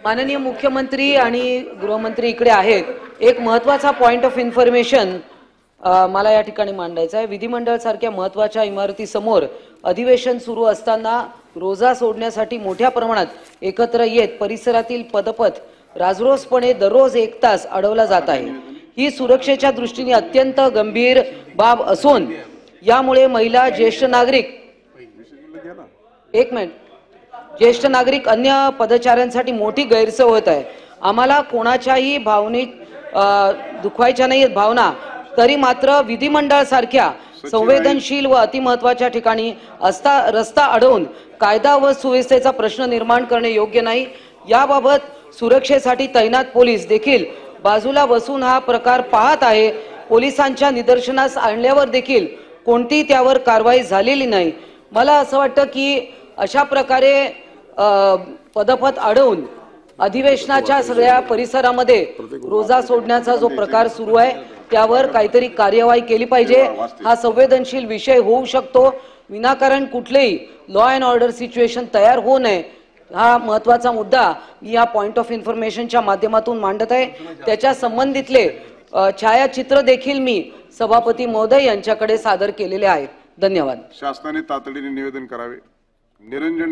माननीय मुख्यमंत्री आणि गृहमंत्री इकडे आहेत। एक महत्त्वाचा पॉइंट ऑफ इन्फॉर्मेशन मला या ठिकाणी मांडायचा आहे। विधिमंडळ सारख्या महत्त्वाच्या इमारतीसमोर अधिवेशन सुरू असताना रोजा सोडण्यासाठी मोठ्या प्रमाणात एकत्र येत परिसरातील पदपथ राजरोसपणे दररोज 1 तास अडवला जात आहे। ही सुरक्षेच्या दृष्टीने अत्यंत गंभीर बाब असून यामुळे महिला, ज्येष्ठ नागरिक ज्येष्ठ नागरिक अन्य पदचाऱ्यांसाठी मोठी गैरसोय होत आहे। आम्हाला कोणाच्याही भावनिक दुखवायच्या नाहीत भावना, तरी मात्र विधिमंडळ सारख्या संवेदनशील व अतिमहत्त्वाच्या ठिकाणी रस्ता अडवून कायदा व सुव्यवस्थेचा प्रश्न निर्माण करणे योग्य नाही। याबाबत सुरक्षेसाठी तैनात पोलीस देखील बाजूला बसून हा प्रकार पाहत आहे। पोलिसांच्या निदर्शनास आणल्यावर देखील कोणतीही त्यावर कारवाई झालेली नाही। मला असं वाटतं की अशा प्रकारे पदपथ अडवून अधिवेशनाच्या सगळ्या परिसरामध्ये रोजा सोडण्याचा जो प्रकार सुरू आहे त्यावर काहीतरी कार्यवाही केली पाहिजे। हा संवेदनशील विषय होऊ शकतो, विनाकारण कुठलेही लॉ अँड ऑर्डर सिच्युएशन तयार होऊ नये। हा महत्त्वाचा मुद्दा मी या पॉइंट ऑफ इन्फॉर्मेशनच्या माध्यमातून मांडत आहे। त्याच्या संबंधितले छायाचित्र देखील मी सभापती महोदय यांच्याकडे सादर केलेले आहेत। धन्यवाद। शासनाने तातडीने निवेदन करावे। निरंजन